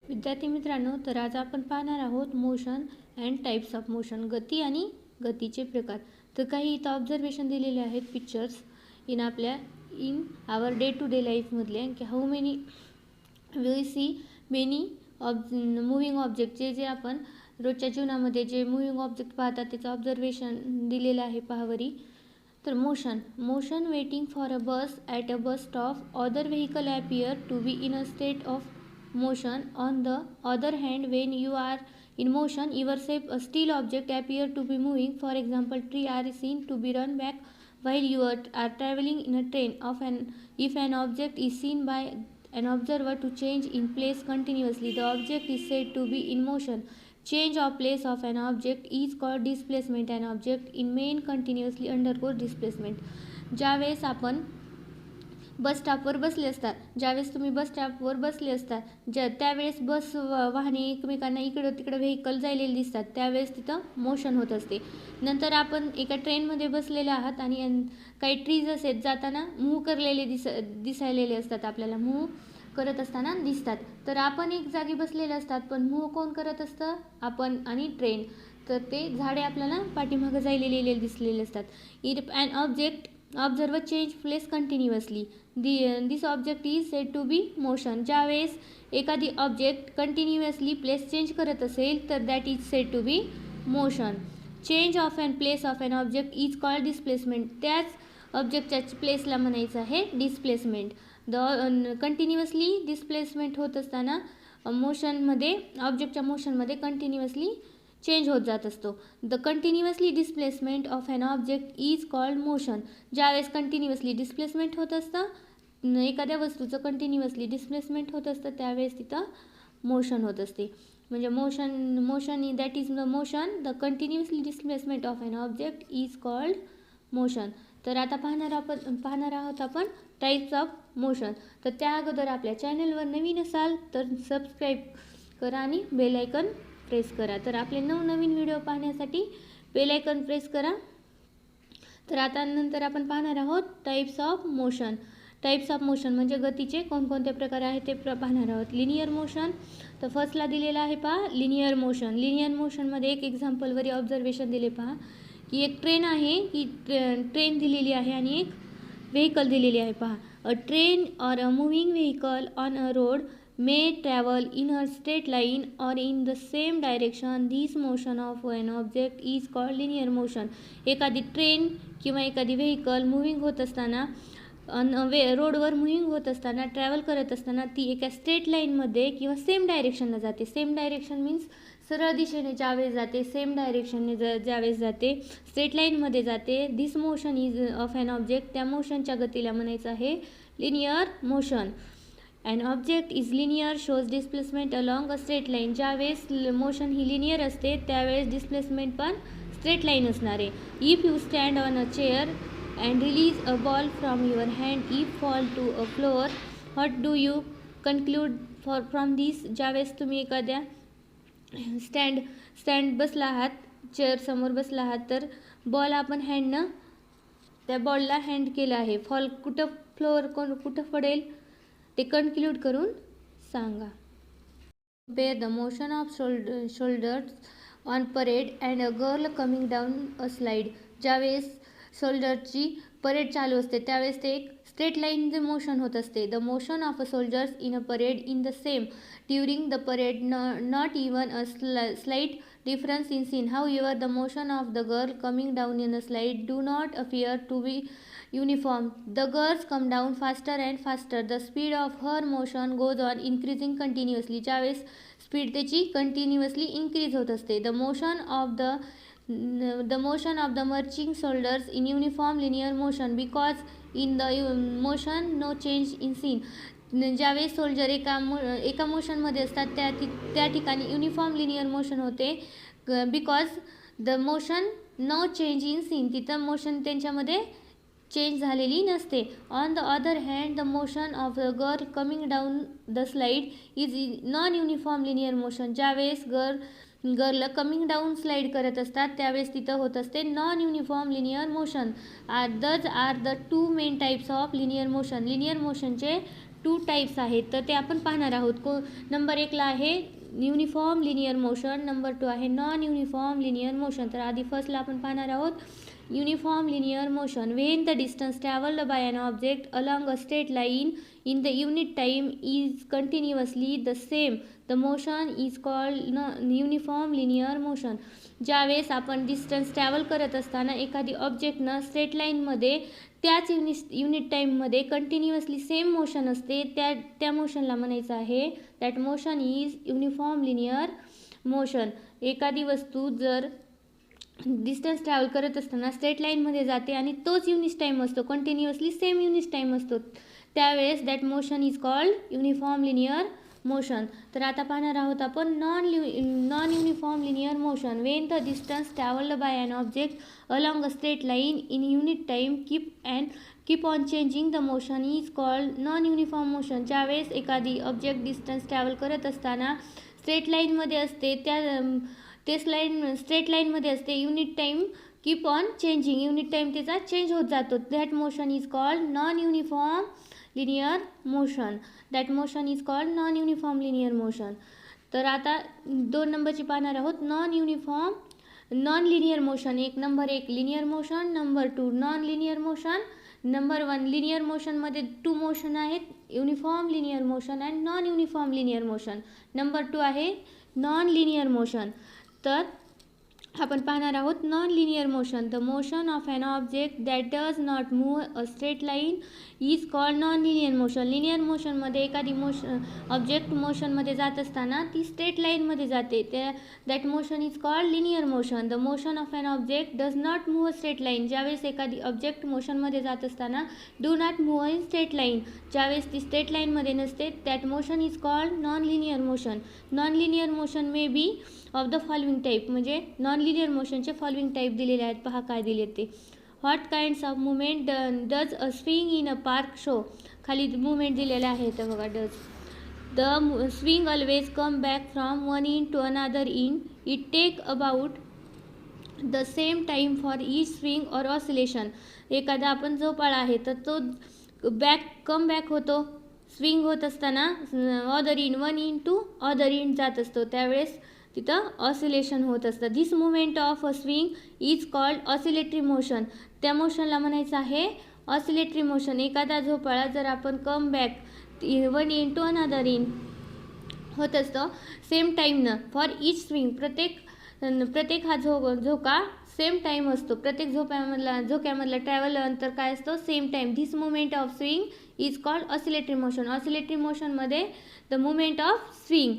विद्यार्थी मित्रांनो, तर आज आपण पाहणार आहोत motion and types of motion, गती आणि गतीचे प्रकार. तर काही इथं ऑब्झर्वेशन दिलेले आहेत, pictures in our day to day लाईफमधले, की how many we see many moving ऑब्जेक्टचे जे आपण रोजच्या जीवनामध्ये जे मुव्हिंग ऑब्जेक्ट पाहतात त्याचं ऑब्झर्वेशन दिलेलं आहे पाहावरी. तर motion waiting for a bus at a bus stop, other vehicle appear to be in a state of motion. On the other hand, when you are in motion yourself, a still object appear to be moving. For example, tree are seen to be run back while you are traveling in a train. If an object is seen by an observer to change in place continuously, the object is said to be in motion. Change of place of an object is called displacement. An object in main continuously undergoes displacement. ज्यावेळेस आपण बस स्टॉपवर बसले असतात, ज्यावेळेस तुम्ही बस स्टॉपवर बसले असतात त्यावेळेस बस वाहने एकमेकांना इकडं तिकडं व्हेकल जायलेले दिसतात, त्यावेळेस तिथं मोशन होत असते. नंतर आपण एका ट्रेनमध्ये बसलेले आहात आणि काही ट्रीज असेल जाताना मूव्ह करलेले दिसायलेले असतात, आपल्याला मूव्ह करत असताना दिसतात. तर आपण एक जागी बसलेले असतात, पण मूव्ह कोण करत असतं? आपण आणि ट्रेन. तर ते झाडे आपल्याला पाठीमागं जायलेले दिसलेले असतात. If an object observer change place continuously, this object is said to be motion. ज्यावेळेस एखादी ऑब्जेक्ट कंटिन्युअसली प्लेस चेंज करत असेल तर that is said to be motion. Change of and place of an object is called displacement. त्याच ऑब्जेक्टच्या प्लेसला म्हणायचं आहे displacement. Continuously displacement होत असताना मोशनमध्ये, ऑब्जेक्टच्या मोशनमध्ये कंटिन्युअसली चेंज होत जात असतो. The continuously displacement of an object is called motion. ज्यावेळेस कंटिन्युअसली डिस्प्लेसमेंट होत असतं, एखाद्या वस्तूचं कंटिन्युअसली डिस्प्लेसमेंट होत असतं, त्यावेळेस तिथं मोशन होत असते. म्हणजे motion that is the motion. The continuously displacement of an object is called motion. तर आता पाहणार आहोत आपण टाईप्स ऑफ मोशन. तर त्या अगोदर आपल्या चॅनलवर नवीन असाल तर सबस्क्राईब करा आणि बेल आयकन प्रेस करा. तर आपले नवनवीन व्हिडिओ पाहण्यासाठी बेल आयकन प्रेस करा. तर आता नंतर आपण पाहणार आहोत types of motion. Types of motion म्हणजे गतीचे कोणकोणते प्रकार आहेत ते पाहणार आहोत. लिनियर मोशन, तर फर्स्टला दिलेला आहे पहा लिनियर मोशन. लिनियर मोशनमध्ये एक एक्झाम्पलवरी ऑब्झर्वेशन दिले पहा, की एक ट्रेन आहे, ही ट्रेन दिलेली आहे आणि एक व्हेकल दिलेली आहे पहा. अ train or a moving vehicle on a road may travel in a straight line or in the same direction. This motion of an object is called linear motion. एखादी train किंवा एखादी व्हेकल मूव्हिंग होत असताना, रोडवर moving होत असताना, travel करत असताना ती एका स्ट्रेट लाईनमध्ये किंवा सेम डायरेक्शनला जाते. सेम डायरेक्शन मीन्स सरळ दिशेने ज्यावेळेस जाते, सेम डायरेक्शनने ज्यावेळेस जाते, स्ट्रेट लाईनमध्ये जाते. This motion is of an object. त्या मोशनच्या गतीला म्हणायचं आहे linear motion. An object is linear shows displacement along a straight line. ज्यावेळेस मोशन ही लिनियर असते त्यावेळेस डिस्प्लेसमेंट पण स्ट्रेट लाईन असणार आहे. If you stand on a chair and release a ball from your hand if fall to a floor, what do you conclude from this. ज्यावेळेस तुम्ही एखाद्या स्टँड बसला आहात, चेअर समोर बसला आहात, तर बॉल आपण हँडनं त्या बॉलला हँड केलं आहे, फॉल फ्लोअर कुठं पडेल ते कन्क्लूड करून सांगा. Compare the motion of shoulders on parade and a girl coming down a slide. ज्यावेळेस शोल्डरची परेड चालू असते त्यावेळेस ते एक स्ट्रेट लाईन मोशन होत असते. The motion of a soldiers in a parade in the same during the parade, not even a slight difference in scene. However, the motion of the girl coming down in the slide do not appear to be uniform. The girls come down faster and faster. The speed of her motion goes on increasing continuously. ज्यावेळेस speed त्याची continuously increase होत असते. The motion of the marching soldiers in uniform linear motion because in the motion no change in scene. ज्यावेळेस soldier एका मोशनमध्ये असतात त्या ठिकाणी युनिफॉर्म लिनियर मोशन होते. Because the motion no change in scene, तिथं मोशन त्यांच्यामध्ये चेंज झालेली नसते. On the other hand the motion of the girl coming down the slide is non uniform linear motion. ज्यावेळेस गर्ल कमिंग डाऊन स्लाइड करत असतात त्यावेळेस तिथं होत असते non uniform linear motion. These are the two main types of linear motion. Linear मोशनचे 2 types आहेत, तर ते आपण पाहणार आहोत. नंबर 1ला आहे युनिफॉर्म लिनियर मोशन, नंबर 2 आहे नॉन युनिफॉर्म लिनियर मोशन. तर आधी फर्स्टला आपण पाहणार आहोत uniform linear motion. When the distance travelled by an object along a straight line in the unit time is continuously the same, the motion is called uniform linear motion. ज्यावेळेस आपण distance travel करत असताना एखादी ऑब्जेक्टनं straight लाईनमध्ये त्याच unit टाईममध्ये continuously same motion असते, त्या मोशनला म्हणायचं आहे that motion is uniform linear motion. एखादी वस्तू जर डिस्टन्स ट्रॅव्हल करत असताना स्ट्रेट लाईनमध्ये जाते आणि तोच युनिट टाईम असतो, कंटिन्युअसली सेम युनिट टाईम असतो, त्यावेळेस that motion is called uniform linear motion. तर आता पाहणार आहोत आपण non uniform linear motion. When the distance travelled by an object along a straight line in unit time keep on changing the motion is called non uniform motion. ज्यावेळेस एखादी object distance travel करत असताना straight लाईनमध्ये असते, straight लाईनमध्ये असते, unit time keep on changing, unit time त्याचा change होत जातो, that motion is called non uniform linear motion. That motion is called non uniform linear motion. तर आता 2 नंबरची पाहणार आहोत non linear motion. Number 1 linear motion, number 2 non linear motion. Number 1 linear मोशनमध्ये 2 motion आहेत, uniform linear motion and non uniform linear motion. Number 2 आहे non linear motion. तर आपण पाहणार आहोत non linear motion. The motion of an object that does not move a straight line is called non linear motion. Linear मोशनमध्ये एखादी object मोशनमध्ये जात असताना ती स्ट्रेट लाईनमध्ये जाते, that motion is called linear motion. The motion of an object does not move a straight line. ज्यावेळेस एखादी ऑब्जेक्ट मोशनमध्ये जात असताना do not move in straight line, ज्यावेळेस ती स्ट्रेट लाईनमध्ये नसते, that motion is called non linear motion. Non linear motion may be of the following type, म्हणजे नॉन लिनियर मोशनचे फॉलोइंग टाईप दिलेले आहेत, पहा काय दिले ते. What kinds of movement does a swing in a park show. खाली movement दिलेले आहेत बघा. Does the swing always come back from one end to another end. It take about the same time for each swing or oscillation. एखादा आपण झोपाळा आहे तर तो come back होतो, स्विंग होत असताना other end, one end to other end जात असतो, त्यावेळेस तिथं ऑसिलेशन होत असतं. This movement of a swing is called oscillatory motion. त्या मोशनला म्हणायचं आहे ऑसिलेटरी मोशन. एखादा झोपाळा जर आपण come back one end to another end होत असतं सेम टाईमनं फॉर इच स्विंग. प्रत्येक हा झोका सेम टाईम असतो, प्रत्येक झोक्यामधला ट्रॅव्हल अंतर काय असतं, same time. This movement of swing is called oscillatory motion. Oscillatory मोशनमध्ये the movement of swing.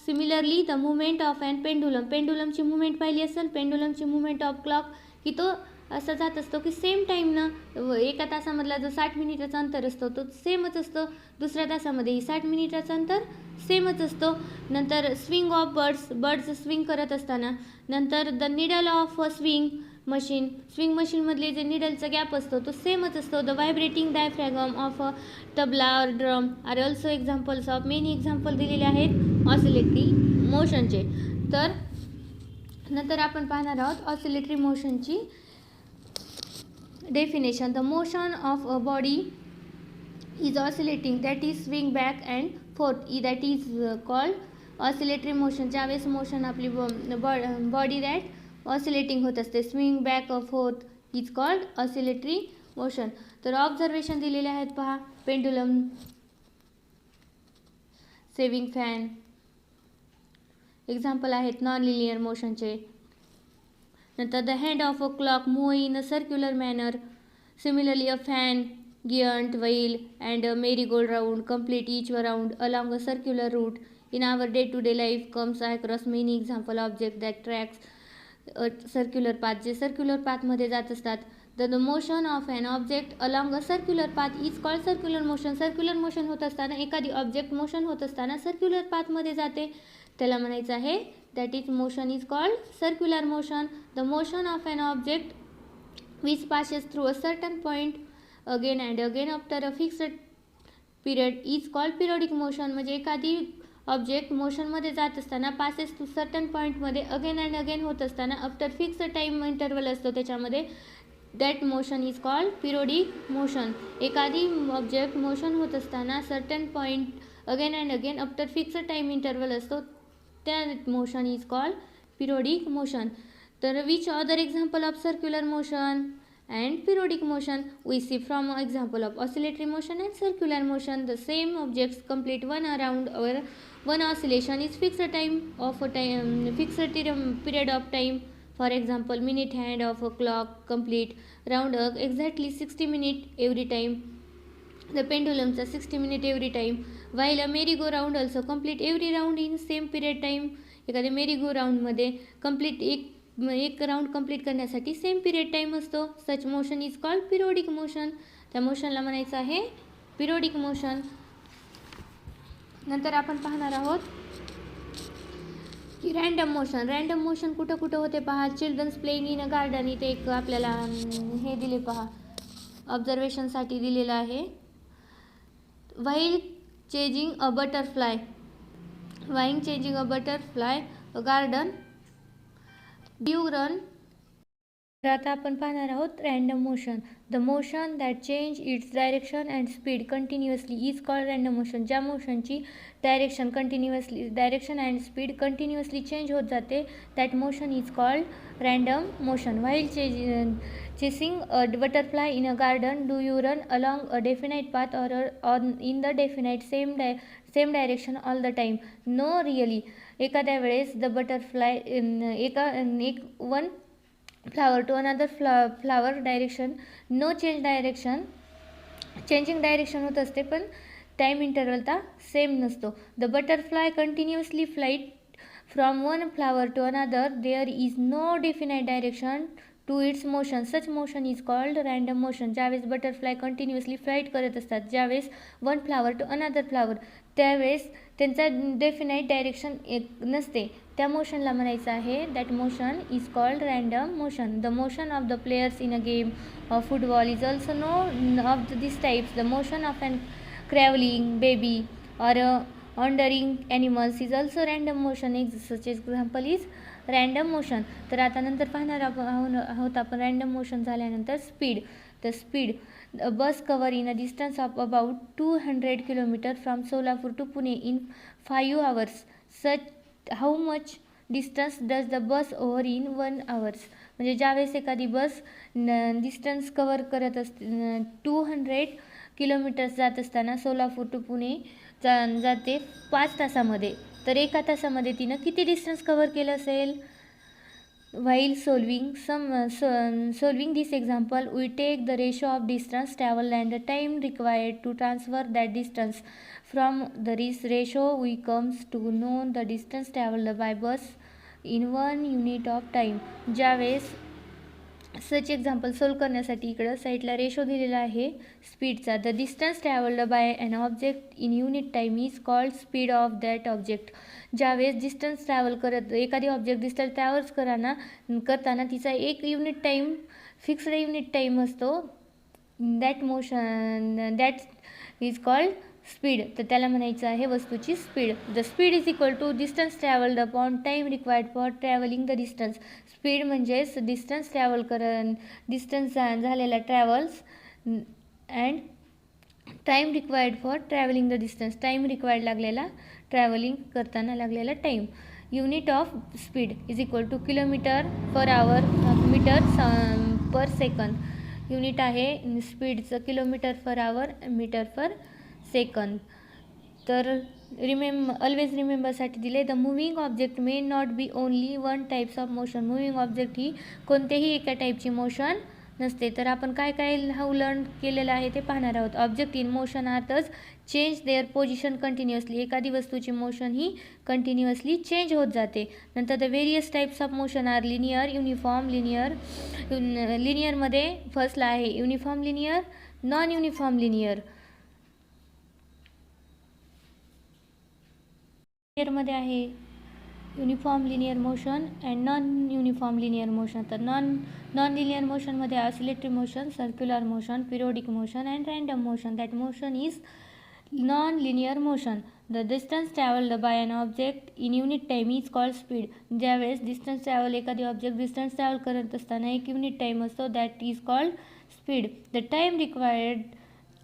Similarly the movement of and pendulum. पेंडुलमची मुवमेंट पाहिली असेल, पेंडुलमची मुवमेंट ऑफ क्लॉक की तो असा जात असतो की सेम टाईमनं एका तासामधला जो 60 मिनिटाचा अंतर असतो तो सेमच असतो, दुसऱ्या तासामध्येही 60 मिनिटाचा अंतर सेमच असतो. नंतर स्विंग ऑफ बर्ड्स स्विंग करत असताना. नंतर the needle of a swing मशीनमधले जे निडलचा गॅप असतो तो सेमच असतो. The vibrating diaphragm of a tabla or drum are also examples of. Many example दिलेले आहेत ऑसिलेटरी मोशनचे. तर नंतर आपण पाहणार आहोत ऑसिलेटरी मोशनची definition. The motion of a body is oscillating that is swing back and forth that is called oscillatory motion. ज्यावेळेस मोशन आपली बॉडी दॅट ऑसिलेटिंग होत असते, swing back a forth is called oscillatory motion. तर observation दिलेले आहेत पहा. Pendulum, ceiling fan example आहेत non linear मोशनचे. नंतर the hand of a clock move in a circular manner. Similarly a fan, giant, wheel and a merry गोल्ड round complete each round along a circular route. In our day-to-day life comes across many example objects that tracks a circular path. जे circular पाथमध्ये जात असतात. The motion of an object along a circular path is called circular motion. Circular motion होत असताना एखादी object motion होत असताना circular पाथमध्ये जाते, त्याला म्हणायचं आहे that is motion is called circular motion. The motion of an object which passes through a certain point again and again after a fixed period is called periodic motion. म्हणजे एखादी object मोशनमध्ये जात असताना passes certain पॉईंटमध्ये again and again होत असताना after fix time interval असतो त्याच्यामध्ये, that motion is called periodic motion. एखादी ऑब्जेक्ट मोशन होत असताना certain point again and again after fix time interval असतो, त्या motion is called periodic motion. तर which other example of circular motion and periodic motion? We see from example of oscillatory motion and circular motion. The same objects complete one around or one oscillation is fixed time of a time, fixed period of time. For example, minute hand of a clock complete round exactly 60 minutes every time. The pendulum's 60 minutes every time, while a merry-go-round also complete every round in same period time. एखाद्या मेरी-गो राऊंडमध्ये complete एक round complete करण्यासाठी same period time असतो. Such motion is called periodic motion. त्या मोशनला म्हणायचं आहे periodic motion. नंतर आपण पाहणार आहोत की रँडम मोशन. रँडम मोशन कुठं कुठं होते पहा. Childrens playing in a garden, इथे एक आपल्याला हे दिले पहा, ऑब्झर्वेशनसाठी दिलेलं आहे. While chasing a butterfly, while chasing a butterfly a garden do run. तर आता आपण पाहणार आहोत random motion. The motion that change its direction and speed continuously is called random motion. ज्या मोशनची direction and speed continuously change होत जाते, that motion is called random motion. While chasing a butterfly in a garden do you run along a definite path or in the definite same direction all the time? No really. एखाद्या वेळेस the butterfly एक one flower to another flower direction, no changing direction होत असते, पण time interval same नसतो. The butterfly continuously flight from one flower to another, there is no definite direction to its motion. Such motion is called random motion. ज्यावेळेस butterfly continuously flight करत असतात, ज्यावेळेस one flower to another flower, त्यावेळेस त्यांचा definite direction नसते, त्या मोशनला म्हणायचं आहे that motion is called random motion. The motion of the players in a game of football is also no of this types. The motion of an crawling baby or wandering animals is also random motion. Such example is random motion. तर आता नंतर पाहणार आहोत आपण random motion झाल्यानंतर speed. The speed bus cover in a distance of about 200 kilometre from Solapur to Pune in 5 hours. Such how much distance does the bus over in 1 hour. म्हणजे ज्यावेळेस एखादी बस डिस्टन्स कवर करत असते 200 किलोमीटर्स जात असताना सोलापूर टू पुणे जाते 5 तासामध्ये, तर एका तासामध्ये तिनं किती डिस्टन्स कवर केलं असेल? While solving this example, we take the ratio of distance traveled and the time required to transfer that distance. From this ratio, we comes to know the distance traveled by bus in 1 unit of time. ज्यावेळेस सच example solve करण्यासाठी इकडं साईडला ratio दिलेला आहे स्पीडचा. The distance travelled by an object in unit time is called speed of that object. ज्यावेळेस distance travel करत एखादी ऑब्जेक्ट डिस्टन्स ट्रॅव्हल्स करताना तिचा एक unit time fixed unit time असतो, दॅट इज कॉल्ड स्पीड. तर त्याला म्हणायचं आहे वस्तूची speed. The speed is equal to distance travelled upon time required for travelling the distance. Speed म्हणजेच डिस्टन्स डिस्टन्स झालेला travels and time required for travelling the distance, time required लागलेला travelling करताना लागलेला time. Unit of speed is equal to kilometre per hour metre per second. Unit आहे स्पीडचं kilometre per hour metre per second. तर always रिमेंबरसाठी दिले. The moving object may not be only one types of motion. Moving object ही कोणत्याही एका टाईपची motion नसते. तर आपण काय काय लर्न केलेलं आहे ते पाहणार आहोत. ऑब्जेक्ट इन मोशन आर्थच चेंज देअर पोझिशन कंटिन्युअसली. एखादी वस्तूची मोशन ही कंटिन्युअसली चेंज होत जाते. नंतर the various types of motion are linear, uniform, लिनियरमध्ये फर्स्टला आहे uniform linear, non uniform linear. लिनियरमध्ये आहे uniform linear motion and non uniform linear motion. तर नॉन लिनियर मोशनमध्ये oscillatory motion, circular motion, periodic motion and random motion. That motion is non linear motion. The distance travelled by an object in unit time is called speed. ज्यावेळेस distance travel एखादी object distance travel करत असताना एक unit time असतो, that is called speed. The time required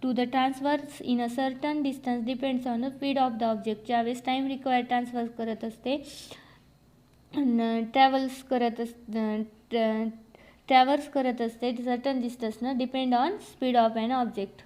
to the transfers in a certain distance depends on the speed of the object. ज्यावेळेस time required transfer करत असते travels करत असते सर्टन डिस्टन्सनं depend on speed of an object.